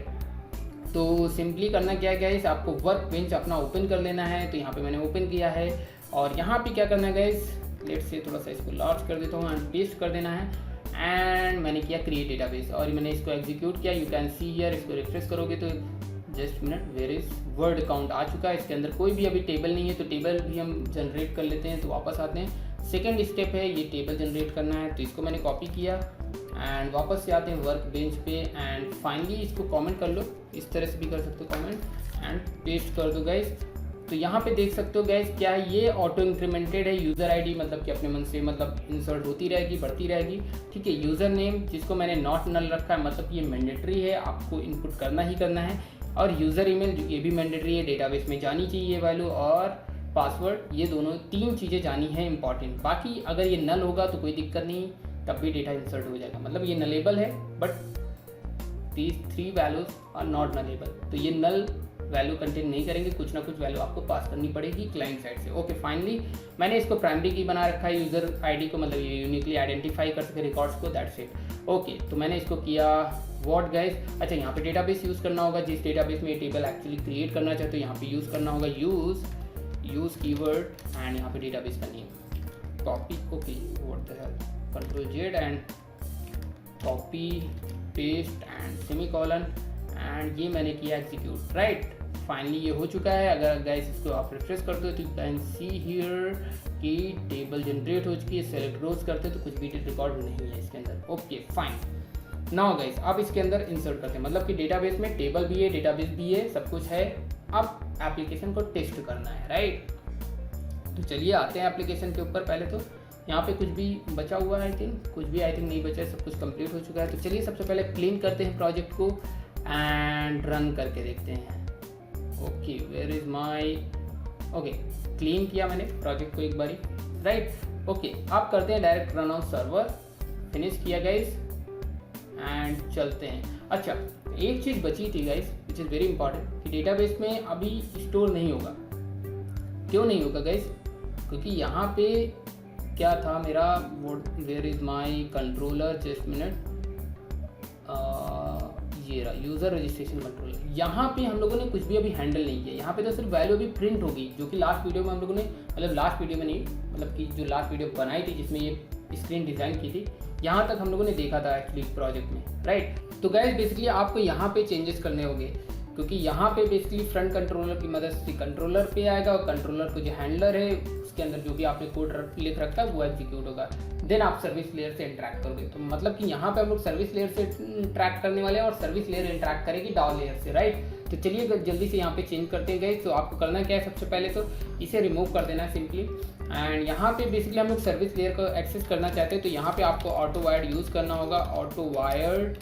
तो सिंपली करना क्या है गाइस, आपको वर्क बेंच अपना ओपन कर लेना है, तो यहाँ पे मैंने ओपन किया है और यहाँ पे क्या करना है गाइस, लेट्स से थोड़ा सा इसको लार्ज कर देता हूँ एंड पेस्ट कर देना है एंड मैंने किया क्रिएट डेटाबेस और मैंने इसको एग्जीक्यूट किया। यू कैन सी हियर, इसको रिफ्रेश करोगे तो just minute, where is word account आ चुका है। इसके अंदर कोई भी अभी टेबल नहीं है, तो टेबल भी हम जनरेट कर लेते हैं। तो वापस आते हैं, सेकेंड स्टेप है ये टेबल जनरेट करना है, तो इसको मैंने कॉपी किया एंड वापस से आते हैं वर्क बेंच पे एंड फाइनली इसको कमेंट कर लो, इस तरह से भी कर सकते हो कमेंट एंड पेस्ट कर दो गाइस। तो यहाँ पे देख सकते हो गाइस, क्या ये ऑटो इंक्रीमेंटेड है, यूज़र आईडी मतलब कि अपने मन से मतलब इंसर्ट होती रहेगी, बढ़ती रहेगी, ठीक है। यूज़र नेम जिसको मैंने नॉट नल रखा है, मतलब ये मैंडेटरी है, आपको इनपुट करना ही करना है। और यूज़र ईमेल ये भी मैंडेटरी है, डेटाबेस में जानी चाहिए वैल्यू, और पासवर्ड, ये दोनों 3 चीज़ें जानी है इंपॉर्टेंट। बाकी अगर ये नल होगा तो कोई दिक्कत नहीं, तब भी डेटा इंसर्ट हो जाएगा, मतलब ये नलेबल है but these 3 values are not nullable, तो ये नल वैल्यू कंटेन नहीं करेंगे, कुछ ना कुछ वैल्यू आपको पास करनी पड़ेगी क्लाइंट साइड से। ओके, फाइनली मैंने इसको प्राइमरी की बना रखा है, यूज़र आईडी को मतलब ये यूनिकली आइडेंटिफाई कर सके रिकॉर्ड्स को, दैट्स इट। ओके, तो मैंने इसको किया व्हाट गाइस, अच्छा यहाँ पे डेटाबेस यूज़ करना होगा, जिस डेटाबेस में ये टेबल एक्चुअली क्रिएट करना चाहते हो यहाँ पे यूज़ करना होगा यूज़ कीवर्ड एंड यहाँ पे डेटाबेस का name copy, okay what the hell, Ctrl+Z and copy paste and semicolon and ये मैंने किया एग्जीक्यूट, राइट। फाइनली ये हो चुका है। अगर गाइस इसको आप रिफ्रेश करते हो तो यू कैन सी हियर कि टेबल जनरेट हो चुकी है। सेलेक्ट रोज करते हो तो कुछ भी रिकॉर्ड नहीं है इसके अंदर। ओके फाइन, नाउ गाइस अब इसके अंदर इंसर्ट करते हैं, मतलब कि डेटाबेस में टेबल भी है, डेटाबेस भी है, सब कुछ है। अब एप्लीकेशन को टेस्ट करना है, राइट। तो चलिए आते हैं एप्लीकेशन के ऊपर। पहले तो यहाँ पे कुछ भी बचा हुआ है, आई थिंक कुछ भी नहीं बचा है, सब कुछ कंप्लीट हो चुका है। तो चलिए सबसे पहले क्लीन करते हैं प्रोजेक्ट को एंड रन करके देखते हैं। Okay where is my, okay clean किया मैंने प्रोजेक्ट को एक बारी, राइट। ओके अब करते हैं direct run on server, finish किया गाइस एंड चलते हैं। अच्छा एक चीज़ बची थी guys which is very important कि डेटाबेस में अभी स्टोर नहीं होगा। क्यों नहीं होगा गाइस, क्योंकि यहाँ पे क्या था मेरा, where is my controller, just minute, ये रहा यूज़र रजिस्ट्रेशन कंट्रोलर। यहाँ पे हम लोगों ने कुछ भी अभी हैंडल नहीं किया, यहाँ पे तो सिर्फ वैल्यू अभी प्रिंट होगी, जो कि लास्ट वीडियो में हम लोगों ने, मतलब लास्ट वीडियो में नहीं, मतलब कि जो लास्ट वीडियो बनाई थी जिसमें ये स्क्रीन डिज़ाइन की थी, यहाँ तक हम लोगों ने देखा था एक्चुअली प्रोजेक्ट में, राइट। तो गाइस बेसिकली आपको यहाँ पे चेंजेस करने होंगे, क्योंकि यहाँ पे बेसिकली फ्रंट कंट्रोलर की मदद से कंट्रोलर पे आएगा और कंट्रोलर को जो हैंडलर है उसके अंदर जो भी आपने कोड लिख रखा है वो एग्जीक्यूट होगा, देन आप सर्विस लेयर से इंटरेक्ट करोगे। तो मतलब कि यहाँ पे हम लोग सर्विस लेयर से इंटरेक्ट करने वाले हैं और सर्विस लेयर इंटरेक्ट करेगी डाउ लेयर से, राइट। तो चलिए जल्दी से यहाँ पे चेंज करते हैं गाइस। तो आपको करना क्या है, सबसे पहले तो इसे रिमूव कर देना है सिंपली, एंड यहाँ पे बेसिकली हम लोग सर्विस लेयर को एक्सेस करना चाहते हैं, तो यहाँ पे आपको ऑटो वायर्ड यूज़ करना होगा, ऑटो वायर्ड,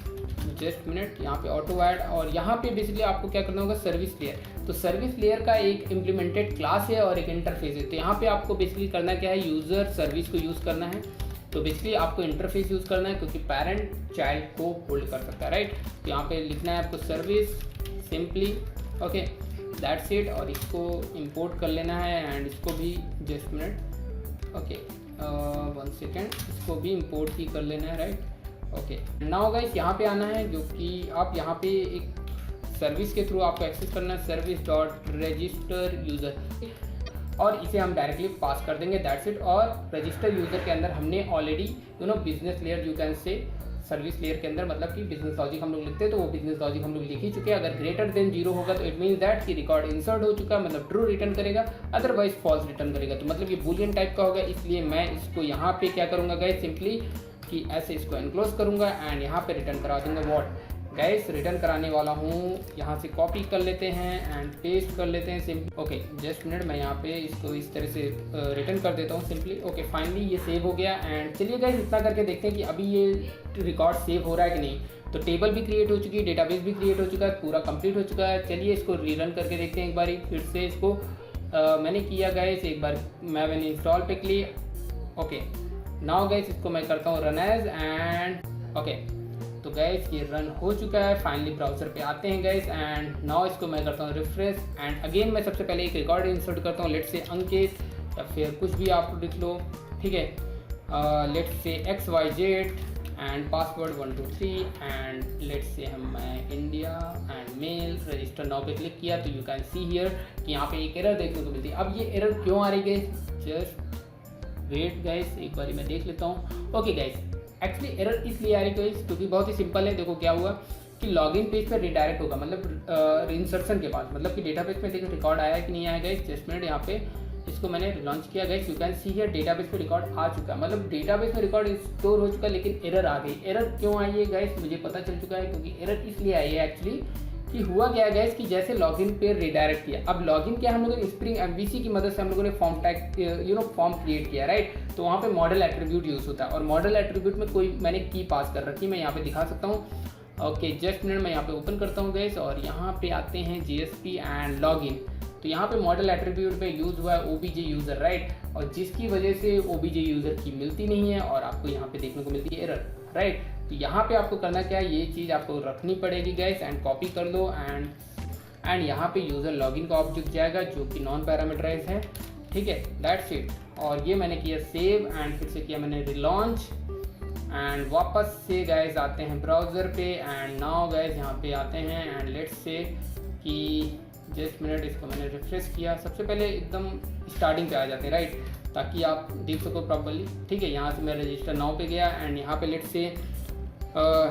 जस्ट मिनट, यहाँ पे ऑटो वायर्ड, और यहाँ पे बेसिकली आपको क्या करना होगा, सर्विस लेयर। तो सर्विस लेयर का एक इम्प्लीमेंटेड क्लास है और एक इंटरफेस है। तो यहाँ पे आपको बेसिकली करना क्या है, यूज़र सर्विस को यूज़ करना है। तो बेसिकली आपको इंटरफेस यूज़ करना है, क्योंकि पेरेंट चाइल्ड को होल्ड कर सकता है, राइट। तो यहाँ पे लिखना है आपको service simply, okay that's it, और इसको इंपोर्ट कर लेना है एंड इसको भी जस्ट मिनट, ओके 1 सेकेंड, इसको भी इंपोर्ट ही कर लेना है, राइट। ओके नाउ गाइस यहाँ पे आना है, जो कि आप यहाँ पे एक सर्विस के थ्रू आपको एक्सेस करना है, सर्विस डॉट रजिस्टर यूज़र, और इसे हम डायरेक्टली पास कर देंगे, दैट्स इट। और रजिस्टर यूज़र के अंदर हमने already business layer, you can say service layer के अंदर, मतलब कि बिजनेस लॉजिक हम लोग लिखते हैं, तो वो बिजनेस लॉजिक हम लोग लिख ही चुके हैं। अगर ग्रेटर देन 0 होगा तो इट मीन्स दैट कि रिकॉर्ड इंसर्ट हो चुका है, मतलब ट्रू रिटर्न करेगा, अदरवाइज फॉल्स रिटर्न करेगा। तो मतलब ये बूलियन टाइप का होगा, इसलिए मैं इसको यहाँ पे क्या करूँगा गाइस, सिंपली कि ऐसे इसको एनक्लोज करूँगा एंड यहाँ पे रिटर्न करा दूँगा व्हाट गाइस, रिटर्न कराने वाला हूँ। यहाँ से कॉपी कर लेते हैं एंड पेस्ट कर लेते हैं सिंपली, ओके जस्ट मिनट, मैं यहाँ पे इसको इस तरह से रिटर्न कर देता हूँ सिंपली। ओके फाइनली ये सेव हो गया एंड चलिए गाइस इतना करके देखते हैं कि अभी ये रिकॉर्ड सेव हो रहा है कि नहीं। तो टेबल भी क्रिएट हो चुकी है, डेटाबेस भी क्रिएट हो चुका है, पूरा कंप्लीट हो चुका है। चलिए इसको रीरन करके देखते हैं एक बार फिर से। इसको मैंने किया गाइस, एक बार मैंने इंस्टॉल पे क्लिक, ओके नाउ गाइस इसको मैं करता हूँ रन एज एंड ओके तो गैस ये रन हो चुका है। फाइनली ब्राउज़र पे आते हैं गैस एंड नाउ इसको मैं करता हूँ रिफ्रेश एंड अगेन मैं सबसे पहले एक रिकॉर्ड इंसर्ट करता हूँ, लेट्स से अंकित या फिर कुछ भी आप लिख लो, ठीक है। Let's say XYZ and password 123 and let's say हम India and mail register now पे क्लिक किया तो यू कैन सी हियर कि यहाँ पे एक एरर देखने को मिलती है। अब ये एरर क्यों आ रही है, जस्ट वेट गाइस, एक बार मैं देख लेता हूँ। ओके गाइस, एक्चुअली एरर इसलिए आ रही है क्योंकि बहुत ही सिंपल है। देखो क्या हुआ कि लॉगिन पेज पर रिडायरेक्ट होगा, मतलब इंसर्शन के बाद, मतलब कि डेटाबेस में देखो रिकॉर्ड आया कि नहीं आया गाइस। जस्ट मिनट, यहाँ पे इसको मैंने लॉन्च किया guys, you can see here database पे रिकॉर्ड आ चुका है, मतलब डेटाबेस में रिकॉर्ड स्टोर हो चुका है, लेकिन एरर आ गई। एरर क्यों आई है गाइस, मुझे पता चल चुका है, क्योंकि एरर इसलिए आई है एक्चुअली कि हुआ क्या गाइस कि जैसे लॉगिन पे रिडायरेक्ट किया, अब लॉगिन क्या हम लोगों ने स्प्रिंग MVC की मदद से हम लोगों ने फॉर्म टैग फॉर्म क्रिएट किया, राइट। तो वहाँ पे मॉडल एट्रीब्यूट यूज़ होता है और मॉडल एट्रीब्यूट में कोई मैंने की पास कर रखी, मैं यहाँ पे दिखा सकता हूँ। ओके जस्ट मिनट, मैं यहाँ पे ओपन करता हूँ गाइस और यहाँ पे आते हैं JSP एंड लॉगिन। तो यहाँ पे मॉडल एट्रीब्यूट पे यूज़ हुआ है OBJ यूज़र, राइट, और जिसकी वजह से OBJ यूज़र की मिलती नहीं है और आपको यहाँ पे देखने को मिलती है एरर, राइट। तो यहाँ पे आपको करना क्या है, ये चीज़ आपको रखनी पड़ेगी गाइस एंड कॉपी कर लो एंड यहाँ पे यूज़र लॉगिन का ऑब्जेक्ट जाएगा जो कि नॉन पैरामीटराइज है, ठीक है, दैट्स इट। और ये मैंने किया सेव एंड फिर से किया मैंने रिलॉन्च एंड वापस से गाइस आते हैं ब्राउज़र पे एंड नाउ गाइस यहाँ पे आते हैं एंड लेट्स से कि जस्ट मिनट, इसको मैंने रिफ्रेश किया। सबसे पहले एकदम स्टार्टिंग पे आ जाते हैं, राइट, ताकि आप देख सको प्रॉपर्ली, ठीक है। यहाँ से मैं रजिस्टर नाउ पे गया एंड यहाँ पे लेट्स से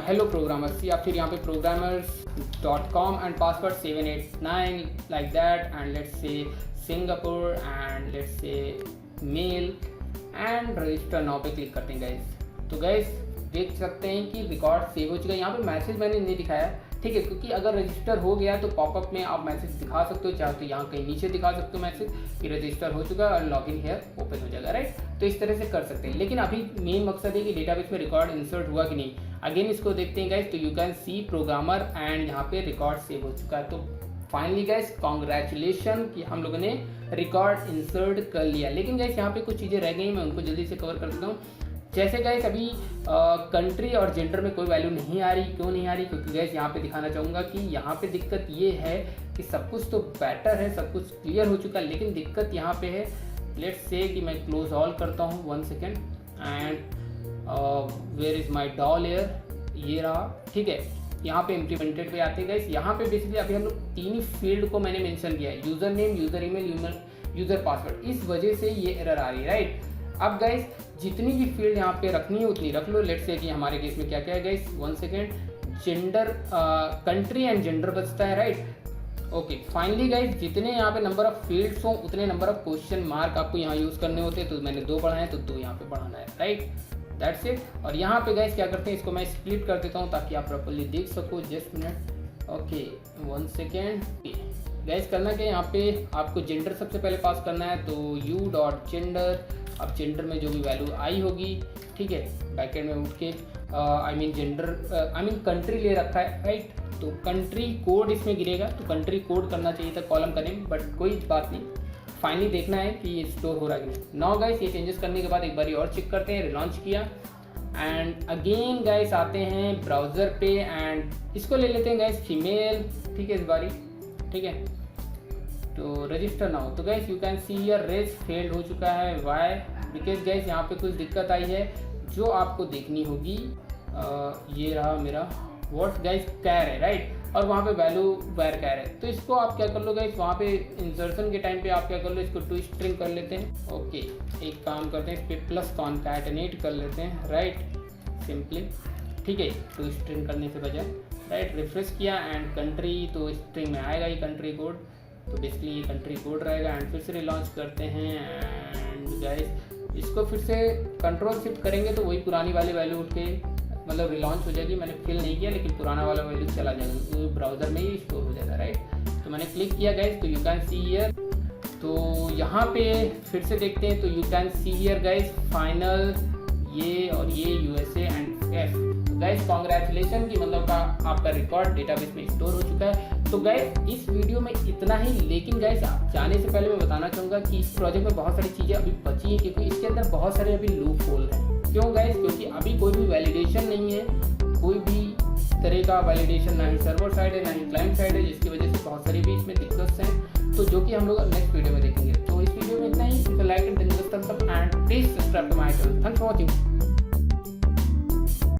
हेलो प्रोग्रामर्स या फिर यहाँ पे programmers.com and password 789 like that and let's से सिंगापुर एंड लेट्स से मेल एंड रजिस्टर नाउ पे क्लिक करते हैं गाइस। तो गाइस देख सकते हैं कि रिकॉर्ड सेव हो चुका है। यहाँ पे मैसेज मैंने नहीं दिखाया, ठीक है, क्योंकि अगर रजिस्टर हो गया तो पॉपअप में आप मैसेज दिखा सकते हो, चाहे तो यहाँ कहीं नीचे दिखा सकते हो मैसेज कि रजिस्टर हो चुका है और लॉगिन हेयर ओपन हो जाएगा, राइट। तो इस तरह से कर सकते हैं, लेकिन अभी मेन मकसद है कि डेटाबेस में रिकॉर्ड इंसर्ट हुआ कि नहीं। अगेन इसको देखते हैं गाइस, तो you can C programmer and यहाँ पे रिकॉर्ड सेव हो चुका है। तो फाइनली गाइस कॉन्ग्रेचुलेशन कि हम लोगों ने रिकॉर्ड इंसर्ट कर लिया। लेकिन गाइस यहाँ पे कुछ चीज़ें रह गई, मैं उनको जल्दी से कवर कर देता हूँ। जैसे गाइस अभी कंट्री और जेंडर में कोई वैल्यू नहीं आ रही, क्यों नहीं आ रही, क्योंकि गाइस यहाँ पे दिखाना चाहूँगा कि यहाँ पे दिक्कत ये है कि सब कुछ तो बेटर है, सब कुछ क्लियर हो चुका है, लेकिन दिक्कत यहाँ पे है। लेट्स से कि मैं क्लोज ऑल करता हूँ 1 second and where is my DAO layer, ये रहा, ठीक है। यहाँ पे इम्प्लीमेंटेड पे आते हैं गाइस, यहाँ पे बेसिकली अभी हम लोग 3 ही फील्ड को मैंने मेंशन किया है, user name, user email, user password. इस वजह से ये एरर आ रही है, राइट। अब गाइस जितनी भी फील्ड यहाँ पे रखनी है उतनी रख लो। लेट्स से कि हमारे केस में क्या क्या है guys, 1 second, gender, country and gender बचता है, राइट। ओके फाइनली गाइस जितने यहाँ पे नंबर ऑफ फील्ड्स हो उतने नंबर ऑफ क्वेश्चन मार्क आपको यहाँ यूज़ करने होते हैं। तो मैंने 2 बढ़ाए हैं तो 2 यहाँ पे बढ़ाना है, राइट, दैट्स इट। और यहाँ पे गाइस क्या करते हैं, इसको मैं स्प्लिट कर देता हूँ ताकि आप प्रॉपर्ली देख सको। Just minute, okay 1 second guys. करना क्या, यहाँ पे आपको जेंडर सबसे पहले पास करना है, तो u.gender। अब जेंडर में जो भी वैल्यू आई होगी, ठीक है, बैकएंड में उठ के आई मीन कंट्री ले रखा है, राइट। तो कंट्री कोड इसमें गिरेगा, तो कंट्री कोड करना चाहिए था कॉलम का नेम, बट कोई बात नहीं, फाइनली देखना है कि ये स्टोर हो रहा है कि नहीं। नाउ गाइस ये चेंजेस करने के बाद एक बार और चेक करते हैं, रिलॉन्च किया एंड अगेन गाइस आते हैं ब्राउज़र पे एंड इसको ले लेते हैं गाइस फीमेल, ठीक है, इस बारी, ठीक है। तो रजिस्टर नाउ, तो guys you can see here raise failed हो चुका है, वाई, बिकॉज गाइस यहाँ पे कुछ दिक्कत आई है जो आपको देखनी होगी। ये रहा मेरा व्हाट गाइस कैर है, राइट, और वहाँ पे वैल्यू वेर कैर है। तो इसको आप क्या कर लो गाइस, वहाँ पे इंसर्शन के टाइम पे आप क्या कर लो, इसको टू स्ट्रिंग कर लेते हैं। ओके एक काम करते हैं, इस पर प्लस कॉन्कैटिनेट कर लेते हैं, राइट, सिंपली, ठीक है, टू स्ट्रिंग करने से बजाय, राइट। रिफ्रेश किया एंड कंट्री, तो स्ट्रिंग में आएगा ही कंट्री कोड, तो बेसिकली ये कंट्री कोड रहेगा एंड फिर से रिलॉन्च करते हैं एंड गाइस इसको फिर से कंट्रोल शिफ्ट करेंगे तो वही पुरानी वाली वैल्यू उठ के मतलब रिलॉन्च हो जाएगी। मैंने फिल नहीं किया लेकिन पुराना वाला वैल्यू चला जाएगा, तो ब्राउज़र में ही स्टोर हो जाएगा, राइट। तो मैंने क्लिक किया गाइस, तो यू कैन सी हियर, तो यहाँ पे फिर से देखते हैं, तो you can see here guys final ये और ये USA and F। Guys congratulation कि मतलब आपका रिकॉर्ड डेटाबेस में स्टोर हो चुका है। तो गाइस इस वीडियो में इतना ही, लेकिन गाइस जाने से पहले मैं बताना चाहूँगा कि इस प्रोजेक्ट में बहुत सारी चीज़ें अभी बची हैं, क्योंकि इसके अंदर बहुत सारे अभी लूप होल हैं। क्यों गाइस, क्योंकि अभी कोई भी वैलिडेशन नहीं है, कोई भी चलेगा वैलिडेशन, ना ही सर्वर साइड है ना ही क्लाइंट साइड है, जिसकी वजह से बहुत सारी भी इसमें दिक्कत हैं, तो जो कि हम लोग नेक्स्ट वीडियो में देखेंगे। तो इस वीडियो में इतना ही। Like and thumbs up and please subscribe to my channel. Thanks for watching.